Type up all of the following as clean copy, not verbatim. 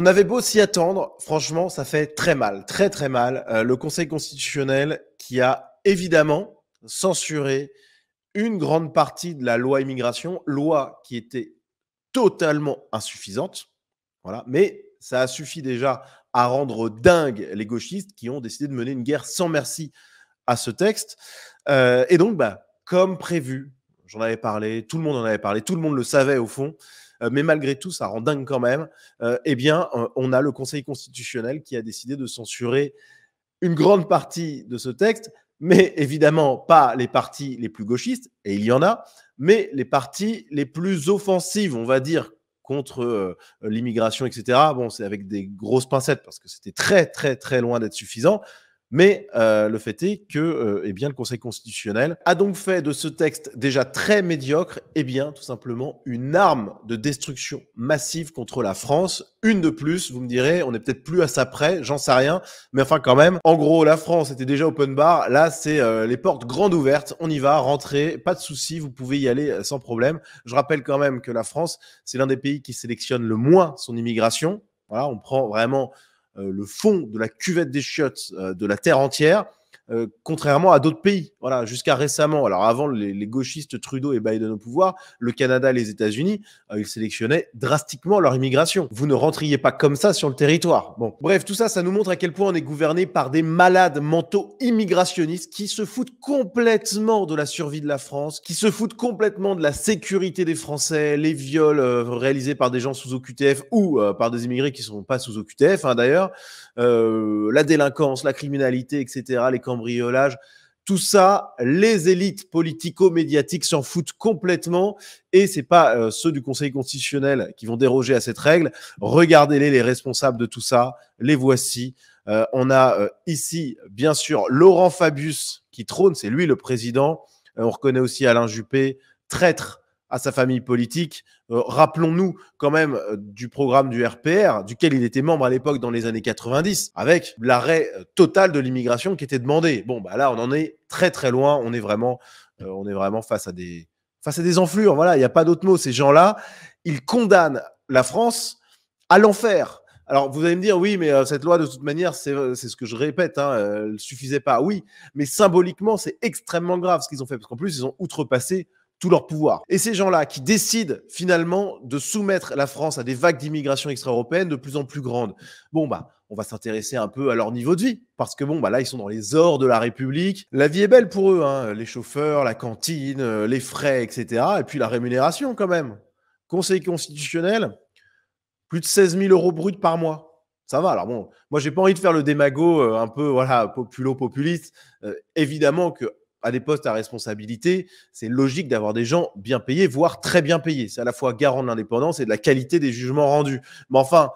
On avait beau s'y attendre, franchement, ça fait très mal, très très mal. Le Conseil constitutionnel qui a évidemment censuré une grande partie de la loi immigration, loi qui était totalement insuffisante, voilà, mais ça a suffi déjà à rendre dingue les gauchistes qui ont décidé de mener une guerre sans merci à ce texte. Et donc, comme prévu, j'en avais parlé, tout le monde en avait parlé, tout le monde le savait au fond, mais malgré tout, ça rend dingue quand même. Eh bien, on a le Conseil constitutionnel qui a décidé de censurer une grande partie de ce texte, mais évidemment pas les parties les plus gauchistes, et il y en a, mais les parties les plus offensives, on va dire, contre l'immigration, etc. Bon, c'est avec des grosses pincettes parce que c'était très, très, très loin d'être suffisant. Mais le fait est que eh bien, le Conseil constitutionnel a donc fait de ce texte déjà très médiocre eh bien, tout simplement une arme de destruction massive contre la France. Une de plus, vous me direz, on n'est peut-être plus à ça près, j'en sais rien. Mais enfin quand même, en gros, la France était déjà open bar. Là, c'est les portes grandes ouvertes. On y va, rentrez, pas de souci, vous pouvez y aller sans problème. Je rappelle quand même que la France, c'est l'un des pays qui sélectionne le moins son immigration. Voilà, on prend vraiment le fond de la cuvette des chiottes de la terre entière, contrairement à d'autres pays. Voilà, jusqu'à récemment. Alors avant les gauchistes Trudeau et Biden au pouvoir, le Canada et les États-Unis, ils sélectionnaient drastiquement leur immigration. Vous ne rentriez pas comme ça sur le territoire. Bon, bref, tout ça, ça nous montre à quel point on est gouverné par des malades mentaux immigrationnistes qui se foutent complètement de la survie de la France, qui se foutent complètement de la sécurité des Français, les viols réalisés par des gens sous OQTF ou par des immigrés qui ne sont pas sous OQTF, hein, d'ailleurs, la délinquance, la criminalité, etc., les cambriolages. Tout ça, les élites politico-médiatiques s'en foutent complètement et c'est pas ceux du Conseil constitutionnel qui vont déroger à cette règle. Regardez-les, les responsables de tout ça, les voici. On a ici, bien sûr, Laurent Fabius qui trône, c'est lui le président. On reconnaît aussi Alain Juppé, traître à sa famille politique. Rappelons-nous quand même du programme du RPR, duquel il était membre à l'époque dans les années 90, avec l'arrêt total de l'immigration qui était demandé. Bon, là, on en est très très loin. On est vraiment face à des enflures. Voilà, il n'y a pas d'autre mot. Ces gens-là, ils condamnent la France à l'enfer. Alors, vous allez me dire, oui, mais cette loi, de toute manière, c'est ce que je répète, hein, elle ne suffisait pas. Oui, mais symboliquement, c'est extrêmement grave ce qu'ils ont fait, parce qu'en plus, ils ont outrepassé tout leur pouvoir. Et ces gens-là qui décident finalement de soumettre la France à des vagues d'immigration extra-européenne de plus en plus grandes, bon, on va s'intéresser un peu à leur niveau de vie. Parce que bon, là, ils sont dans les ors de la République. La vie est belle pour eux, hein, les chauffeurs, la cantine, les frais, etc. Et puis la rémunération quand même. Conseil constitutionnel, plus de 16 000 euros bruts par mois. Ça va. Alors bon, moi, j'ai pas envie de faire le démago un peu, voilà, populo-populiste. Évidemment que à des postes à responsabilité, c'est logique d'avoir des gens bien payés, voire très bien payés. C'est à la fois garant de l'indépendance et de la qualité des jugements rendus. Mais enfin,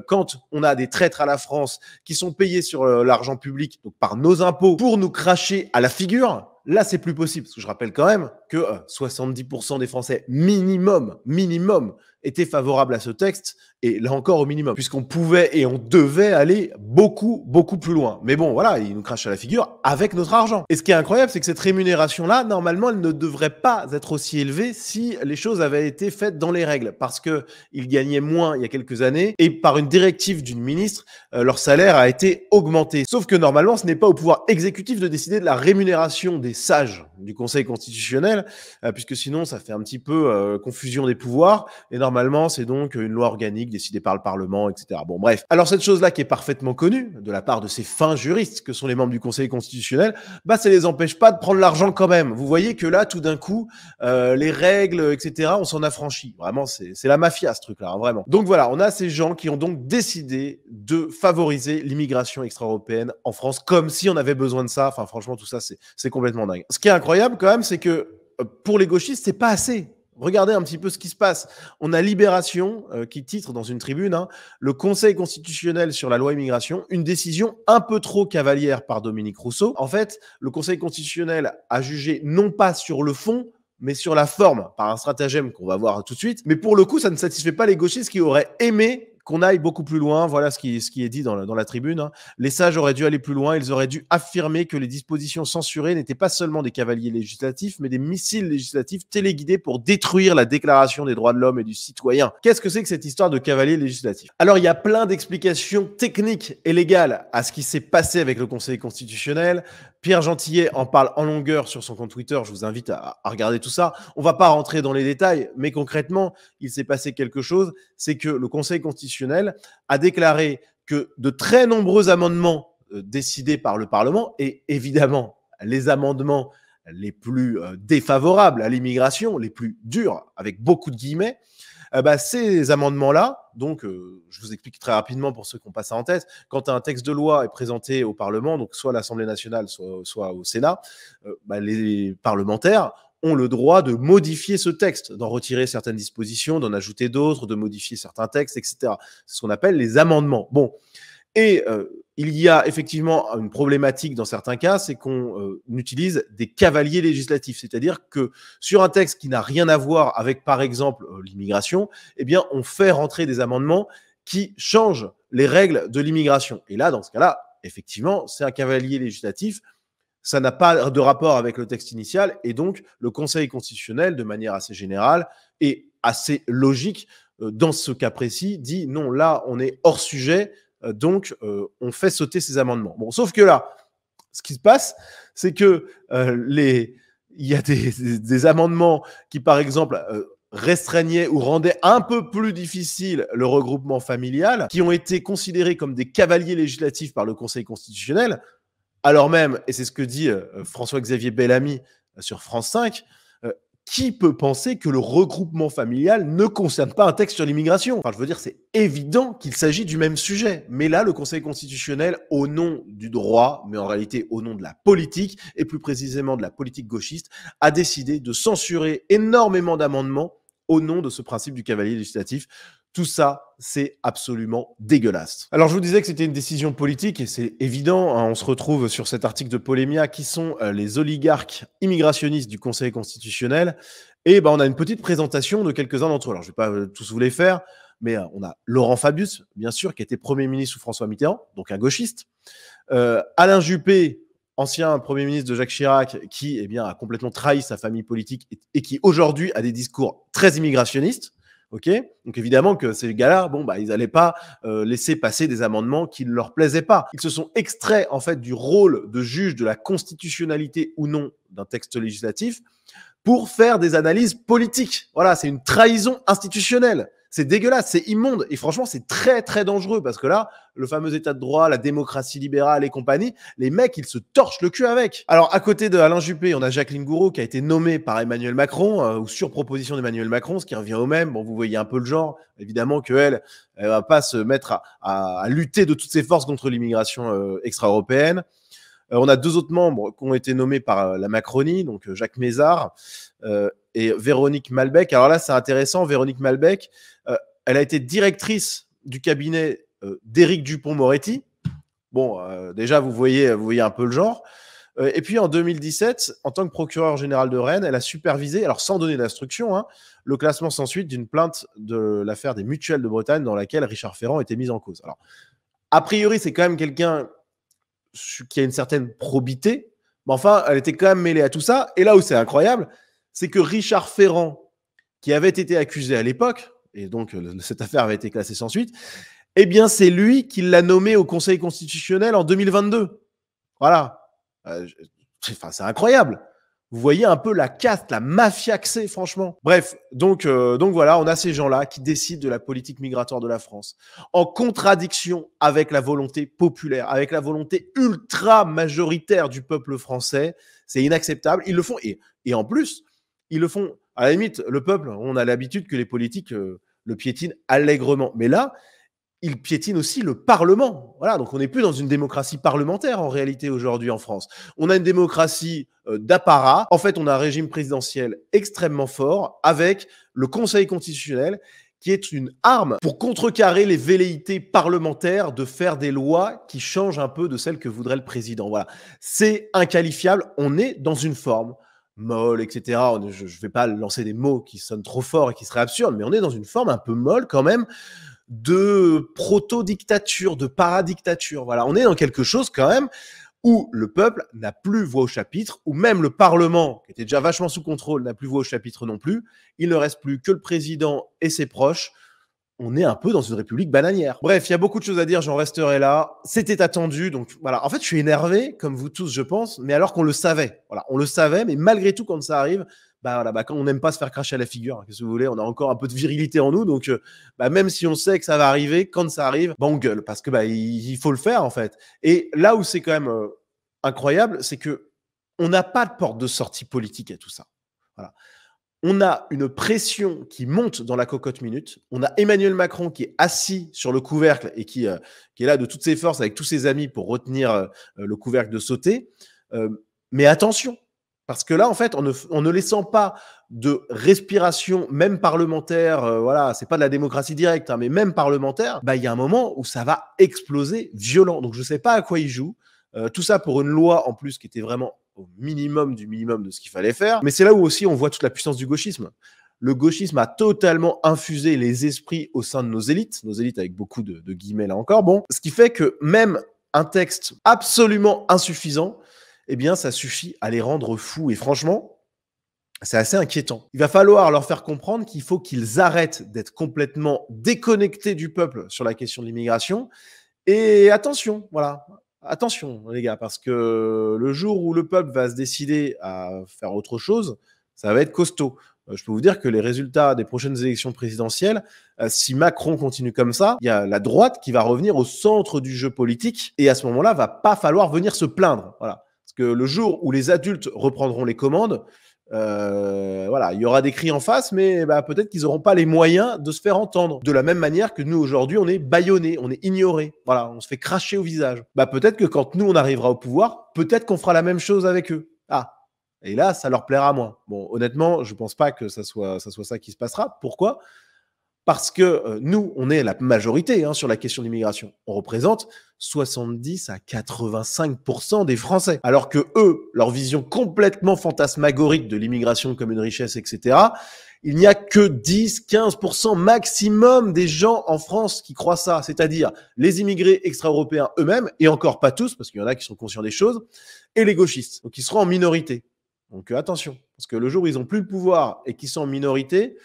quand on a des traîtres à la France qui sont payés sur l'argent public, donc par nos impôts, pour nous cracher à la figure, là, c'est plus possible. Parce que je rappelle quand même que 70% des Français minimum, étaient favorables à ce texte. Et là encore au minimum. Puisqu'on pouvait et on devait aller beaucoup, beaucoup plus loin. Mais bon, voilà, ils nous crachent à la figure avec notre argent. Et ce qui est incroyable, c'est que cette rémunération-là, normalement, elle ne devrait pas être aussi élevée si les choses avaient été faites dans les règles. Parce qu'ils gagnaient moins il y a quelques années. Et par une directive d'une ministre, leur salaire a été augmenté. Sauf que normalement, ce n'est pas au pouvoir exécutif de décider de la rémunération des sages du Conseil constitutionnel, puisque sinon, ça fait un petit peu confusion des pouvoirs. Et normalement, c'est donc une loi organique décidée par le Parlement, etc. Bon, bref. Alors, cette chose-là qui est parfaitement connue de la part de ces fins juristes que sont les membres du Conseil constitutionnel, ça les empêche pas de prendre l'argent quand même. Vous voyez que là, tout d'un coup, les règles, etc., on s'en affranchit. Vraiment, c'est la mafia, ce truc-là, hein, vraiment. Donc voilà, on a ces gens qui ont donc décidé de favoriser l'immigration extra-européenne en France, comme si on avait besoin de ça. Enfin, franchement, tout ça, c'est complètement dingue. Ce qui est incroyable, quand même, c'est que pour les gauchistes, c'est pas assez. Regardez un petit peu ce qui se passe. On a Libération qui titre dans une tribune le Conseil constitutionnel sur la loi immigration, une décision un peu trop cavalière par Dominique Rousseau. En fait, le Conseil constitutionnel a jugé non pas sur le fond, mais sur la forme, par un stratagème qu'on va voir tout de suite. Mais pour le coup, ça ne satisfait pas les gauchistes qui auraient aimé qu'on aille beaucoup plus loin. Voilà ce qui est dit dans la tribune, hein. Les sages auraient dû aller plus loin. Ils auraient dû affirmer que les dispositions censurées n'étaient pas seulement des cavaliers législatifs, mais des missiles législatifs téléguidés pour détruire la Déclaration des droits de l'homme et du citoyen. Qu'est-ce que c'est que cette histoire de cavaliers législatifs? Alors, il y a plein d'explications techniques et légales à ce qui s'est passé avec le Conseil constitutionnel. Pierre Gentillet en parle en longueur sur son compte Twitter. Je vous invite à regarder tout ça. On va pas rentrer dans les détails, mais concrètement, il s'est passé quelque chose. C'est que le Conseil constitutionnel a déclaré que de très nombreux amendements décidés par le Parlement, et évidemment les amendements les plus défavorables à l'immigration, les plus durs, avec beaucoup de guillemets, ces amendements-là, donc je vous explique très rapidement pour ceux qui n'ont pas ça en tête, quand un texte de loi est présenté au Parlement, donc soit à l'Assemblée nationale, soit au Sénat, les parlementaires ont le droit de modifier ce texte, d'en retirer certaines dispositions, d'en ajouter d'autres, de modifier certains textes, etc. C'est ce qu'on appelle les amendements. Bon, et il y a effectivement une problématique dans certains cas, c'est qu'on utilise des cavaliers législatifs, c'est-à-dire que sur un texte qui n'a rien à voir avec, par exemple, l'immigration, eh bien, on fait rentrer des amendements qui changent les règles de l'immigration. Et là, dans ce cas-là, effectivement, c'est un cavalier législatif. Ça n'a pas de rapport avec le texte initial, et donc le Conseil constitutionnel, de manière assez générale et assez logique, dans ce cas précis, dit non, là, on est hors sujet, donc on fait sauter ces amendements. Bon, sauf que là, ce qui se passe, c'est que il y a des amendements qui, par exemple, restreignaient ou rendaient un peu plus difficile le regroupement familial, qui ont été considérés comme des cavaliers législatifs par le Conseil constitutionnel, alors même, et c'est ce que dit François-Xavier Bellamy sur France 5, qui peut penser que le regroupement familial ne concerne pas un texte sur l'immigration? Enfin, je veux dire, c'est évident qu'il s'agit du même sujet. Mais là, le Conseil constitutionnel, au nom du droit, mais en réalité au nom de la politique, et plus précisément de la politique gauchiste, a décidé de censurer énormément d'amendements au nom de ce principe du cavalier législatif. Tout ça, c'est absolument dégueulasse. Alors, je vous disais que c'était une décision politique, et c'est évident, hein, on se retrouve sur cet article de Polémia, qui sont les oligarques immigrationnistes du Conseil constitutionnel, et on a une petite présentation de quelques-uns d'entre eux. Alors, je ne vais pas tous vous les faire, mais on a Laurent Fabius, bien sûr, qui était Premier ministre sous François Mitterrand, donc un gauchiste. Alain Juppé, ancien Premier ministre de Jacques Chirac, qui a complètement trahi sa famille politique et qui aujourd'hui a des discours très immigrationnistes. Ok, donc évidemment que ces gars-là, ils n'allaient pas laisser passer des amendements qui ne leur plaisaient pas. Ils se sont extraits en fait du rôle de juge de la constitutionnalité ou non d'un texte législatif pour faire des analyses politiques. Voilà, c'est une trahison institutionnelle. C'est dégueulasse, c'est immonde. Et franchement, c'est très, très dangereux parce que là, le fameux état de droit, la démocratie libérale et compagnie, les mecs, ils se torchent le cul avec. Alors, à côté de Alain Juppé, on a Jacqueline Gouraud qui a été nommée par Emmanuel Macron ou sur proposition d'Emmanuel Macron, ce qui revient au même. Bon, vous voyez un peu le genre. Évidemment qu'elle, elle va pas se mettre à lutter de toutes ses forces contre l'immigration extra-européenne. On a deux autres membres qui ont été nommés par la Macronie, donc Jacques Mézard et Véronique Malbec. Alors là, c'est intéressant, Véronique Malbec, elle a été directrice du cabinet d'Éric Dupond-Moretti. Bon, déjà, vous voyez un peu le genre. Et puis, en 2017, en tant que procureur général de Rennes, elle a supervisé, alors sans donner d'instruction, le classement sans suite d'une plainte de l'affaire des Mutuelles de Bretagne dans laquelle Richard Ferrand était mis en cause. Alors, a priori, c'est quand même quelqu'un qui a une certaine probité, mais enfin, elle était quand même mêlée à tout ça. Et là où c'est incroyable, c'est que Richard Ferrand, qui avait été accusé à l'époque, et donc cette affaire avait été classée sans suite, eh bien, c'est lui qui l'a nommé au Conseil constitutionnel en 2022. Voilà. C'est incroyable. Vous voyez un peu la caste, la mafia que c'est, franchement. Bref, donc voilà, on a ces gens-là qui décident de la politique migratoire de la France, en contradiction avec la volonté populaire, avec la volonté ultra majoritaire du peuple français. C'est inacceptable. Ils le font, et en plus, ils le font. À la limite, le peuple, on a l'habitude que les politiques le piétinent allègrement. Mais là, ils piétinent aussi le Parlement. Voilà, donc on n'est plus dans une démocratie parlementaire en réalité aujourd'hui en France. On a une démocratie d'apparat. En fait, on a un régime présidentiel extrêmement fort avec le Conseil constitutionnel qui est une arme pour contrecarrer les velléités parlementaires de faire des lois qui changent un peu de celles que voudrait le président. Voilà, c'est inqualifiable. On est dans une forme molle, etc. Je ne vais pas lancer des mots qui sonnent trop forts et qui seraient absurdes, mais on est dans une forme un peu molle quand même de proto-dictature, de paradictature. Voilà, on est dans quelque chose quand même où le peuple n'a plus voix au chapitre, où même le Parlement, qui était déjà vachement sous contrôle, n'a plus voix au chapitre non plus. Il ne reste plus que le président et ses proches. On est un peu dans une république bananière. Bref, il y a beaucoup de choses à dire, j'en resterai là. C'était attendu, donc voilà. En fait, je suis énervé, comme vous tous, je pense, mais alors qu'on le savait. Voilà, on le savait, mais malgré tout, quand ça arrive, quand on n'aime pas se faire cracher à la figure, qu'est-ce que vous voulez, on a encore un peu de virilité en nous, donc même si on sait que ça va arriver, quand ça arrive, on gueule, parce que il faut le faire, en fait. Et là où c'est quand même incroyable, c'est que on n'a pas de porte de sortie politique à tout ça. Voilà. On a une pression qui monte dans la cocotte minute. On a Emmanuel Macron qui est assis sur le couvercle et qui est là de toutes ses forces avec tous ses amis pour retenir le couvercle de sauter. Mais attention, parce que là, en fait, on ne laissant pas de respiration, même parlementaire, voilà, c'est pas de la démocratie directe, hein, mais même parlementaire, il y a un moment où ça va exploser violent. Donc, je sais pas à quoi il joue. Tout ça pour une loi, en plus, qui était vraiment au minimum du minimum de ce qu'il fallait faire. Mais c'est là où aussi on voit toute la puissance du gauchisme. Le gauchisme a totalement infusé les esprits au sein de nos élites avec beaucoup de guillemets là encore. Bon, ce qui fait que même un texte absolument insuffisant, eh bien, ça suffit à les rendre fous. Et franchement, c'est assez inquiétant. Il va falloir leur faire comprendre qu'il faut qu'ils arrêtent d'être complètement déconnectés du peuple sur la question de l'immigration. Et attention, voilà. Attention, les gars, parce que le jour où le peuple va se décider à faire autre chose, ça va être costaud. Je peux vous dire que les résultats des prochaines élections présidentielles, si Macron continue comme ça, il y a la droite qui va revenir au centre du jeu politique et à ce moment-là, va pas falloir venir se plaindre. Voilà. Parce que le jour où les adultes reprendront les commandes, voilà, il y aura des cris en face, mais peut-être qu'ils n'auront pas les moyens de se faire entendre. De la même manière que nous, aujourd'hui, on est bâillonnés, on est ignorés. Voilà, on se fait cracher au visage. Peut-être que quand nous, on arrivera au pouvoir, peut-être qu'on fera la même chose avec eux. Ah, et là, ça leur plaira moins. Bon, honnêtement, je pense pas que ça soit ça qui se passera. Pourquoi ? Parce que nous, on est la majorité sur la question de l'immigration. On représente 70 à 85% des Français. Alors que eux, leur vision complètement fantasmagorique de l'immigration comme une richesse, etc., il n'y a que 10-15% maximum des gens en France qui croient ça. C'est-à-dire les immigrés extra-européens eux-mêmes, et encore pas tous, parce qu'il y en a qui sont conscients des choses, et les gauchistes, donc ils seront en minorité. Donc attention, parce que le jour où ils n'ont plus le pouvoir et qu'ils sont en minorité,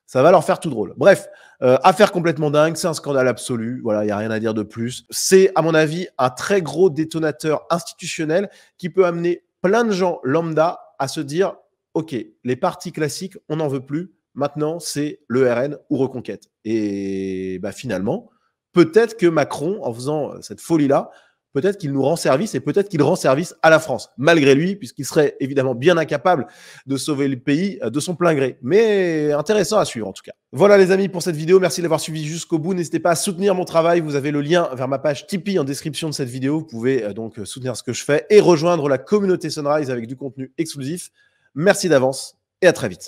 ça va leur faire tout drôle. Bref, affaire complètement dingue, c'est un scandale absolu. Voilà, il n'y a rien à dire de plus. C'est, à mon avis, un très gros détonateur institutionnel qui peut amener plein de gens lambda à se dire « Ok, les partis classiques, on n'en veut plus. Maintenant, c'est le RN ou Reconquête. » Et finalement, peut-être que Macron, en faisant cette folie-là, peut-être qu'il nous rend service et peut-être qu'il rend service à la France, malgré lui, puisqu'il serait évidemment bien incapable de sauver le pays de son plein gré. Mais intéressant à suivre en tout cas. Voilà les amis pour cette vidéo, merci d'avoir suivi jusqu'au bout. N'hésitez pas à soutenir mon travail, vous avez le lien vers ma page Tipeee en description de cette vidéo. Vous pouvez donc soutenir ce que je fais et rejoindre la communauté Sunrise avec du contenu exclusif. Merci d'avance et à très vite.